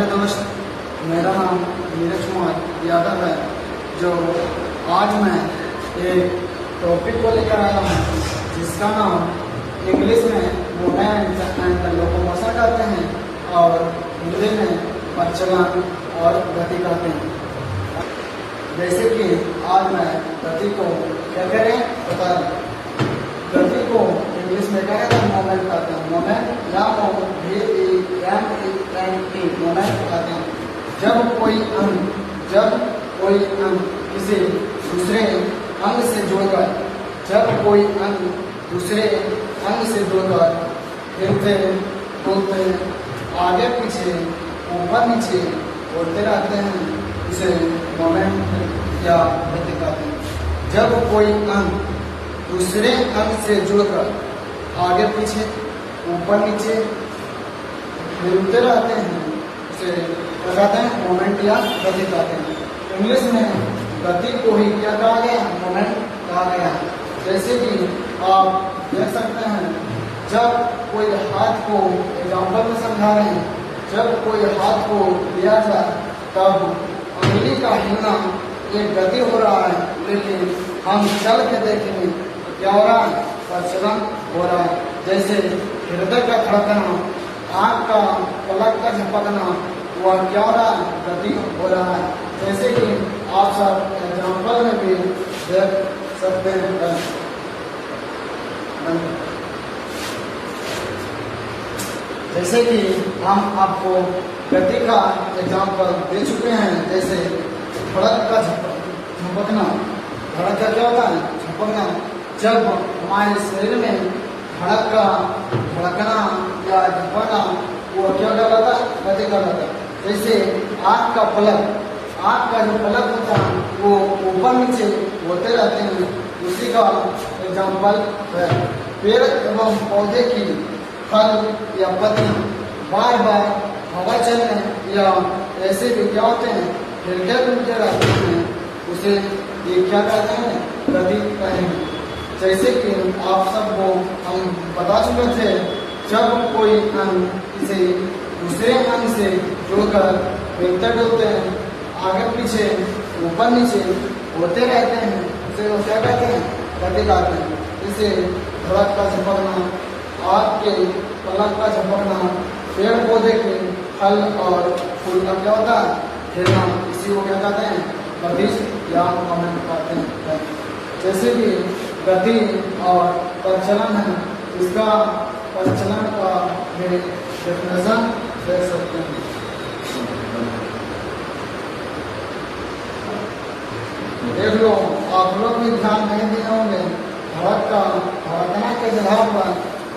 मेरे दोस्त, मेरा नाम नीरज कुमार यादव है। जो आज मैं एक टॉपिक को लेकर आया हूँ जिसका नाम इंग्लिश में मूवमेंट एंड लोकोमोशन कहते हैं और हिंदी में प्रचलन और गति कहते हैं। जैसे कि आज मैं गति को क्या करें बता दें। गति को इंग्लिश में क्या कहते हैं? मोमेंट कहते हैं। मोमेंट या मोमेंट कहते हैं। जब कोई अंग किसी दूसरे अंग से जुड़कर हिलते डुलते आगे पीछे ऊपर नीचे उड़ते रहते हैं, इसे मोमेंट या गति कहते हैं। जब कोई अंग दूसरे अंग से जुड़कर आगे पीछे ऊपर नीचे हिलते रहते हैं, उसे क्या कहते हैं? मोमेंट या गति कहते हैं। इंग्लिश में गति को ही क्या कहा गया? मोमेंट कहा गया है। जैसे कि आप देख सकते हैं, जब कोई हाथ को एग्जाम्पल में समझा रहे हैं, जब कोई हाथ को लिया जाए तब उंगली का हिलना एक गति हो रहा है, लेकिन हम चल के देखेंगे क्या हो रहा है? प्रचलन हो रहा है। जैसे हृदय का धड़कना, आँख का पलक का झपकना, वह क्या हो रहा है? गति हो रहा है। जैसे कि आप सब एग्जाम्पल में भी देख सकते हैं। जैसे कि हम आपको गति का एग्जाम्पल दे चुके हैं। जैसे धड़क का झपकना, धड़क का क्या होता है? झपकना। जब हमारे शरीर में धड़कना या झपकना वो क्या कर रहा था? गति कर रहा था। जैसे आँख का जो पलक होता है वो ऊपर नीचे होते रहते हैं, उसी का एग्जाम्पल है। पेड़ एवं पौधे की फल या पत्तियां बार बार हवा चलने या ऐसे भी क्या होते हैं? हिलते डुलते रहते हैं, उसे ये क्या कहते हैं? गति कहेंगे। जैसे कि आप सबको हम बता चुके थे, जब कोई अंग किसी दूसरे अंग से जुड़कर हिलते डुलते हैं, आगे पीछे ऊपर नीचे होते रहते हैं, उसे वो क्या कहते हैं? गति कहते हैं। इसे धड़क का झपकना, आग के पलक का झपकना, पेड़ पौधे के फल और फूल का क्या होता है? हिलना, इसी को क्या कहते हैं? गति या मोमेंट कहते हैं। जैसे कि गति और प्रचलन है, इसका प्रचलन का डेफिनेशन देख सकते हैं। देख लो, आप लोग भी ध्यान नहीं दिए होंगे। धड़कना के जगह पर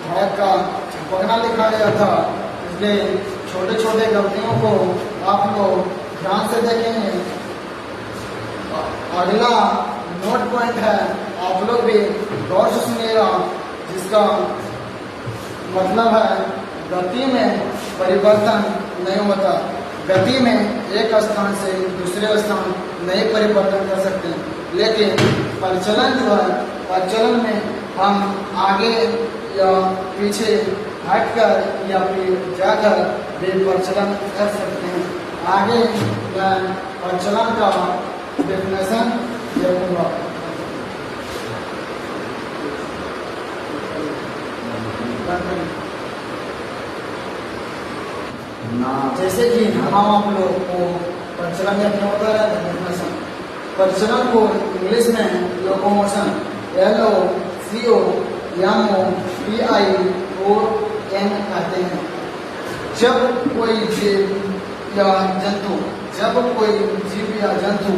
धड़क का झपकना लिखा गया था, इसलिए छोटे छोटे गलतियों को आप लोग ध्यान से देखेंगे। अगला नोट पॉइंट है, आप लोग भी गौर से सुनिएगा, जिसका मतलब है गति में परिवर्तन नहीं होता। गति में एक स्थान से दूसरे स्थान नहीं परिवर्तन कर सकते, लेकिन प्रचलन जो है, प्रचलन में हम आगे या पीछे हटकर या फिर जाकर भी प्रचलन कर सकते हैं। आगे मैं प्रचलन का डेफिनेशन देखूंगा। जैसे कि हम आप लोग को प्रचलन या क्या होता है? डेफिनेशन। प्रचलन को इंग्लिश में लोकोमोशन, LOCOMOTION कहते हैं। जब कोई जीव या जंतु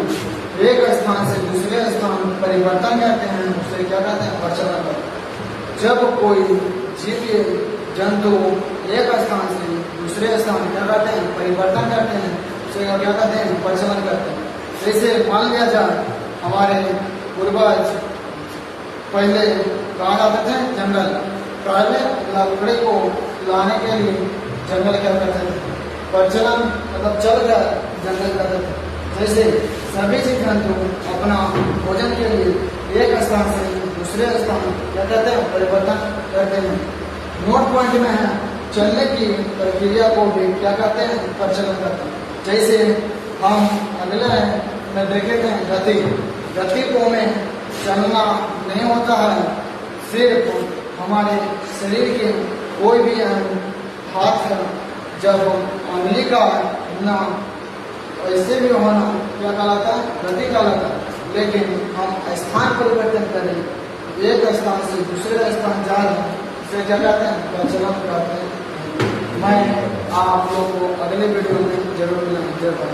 एक स्थान से दूसरे स्थान परिवर्तन करते हैं, उसे क्या कहते हैं? प्रचलन करते हैं। जब कोई जीव जंतु एक स्थान से दूसरे स्थान क्या कहते हैं? परिवर्तन करते हैं, उसे क्या कहते हैं? प्रचलन करते हैं। जैसे मान लिया जाए, हमारे पूर्वज पहले कहाँ जाते थे? जंगल। पहले लकड़ी को लाने के लिए जंगल क्या करते थे? प्रचलन मतलब चल कर जंगल करते थे। जैसे सभी जीव जंतु अपना भोजन के लिए एक स्थान से दूसरे स्थान क्या कहते हैं? परिवर्तन करते हैं। नोट पॉइंट में है, चलने की प्रक्रिया को भी क्या कहते हैं, प्रचलन करते हैं। जैसे हम अगले में देखे थे गति, गति को में चलना नहीं होता है, सिर्फ हमारे शरीर के कोई भी हाथ जब उंगली का ना ऐसे भी होना क्या कहलाता है, गति कहलाता है। लेकिन हम स्थान परिवर्तन करें, एक स्थान से दूसरे स्थान जा रहे हैं, इसे क्या कहते हैं, प्रचलन करते हैं। मैं आप लोग को अगले वीडियो में जरूर मिलूंगा।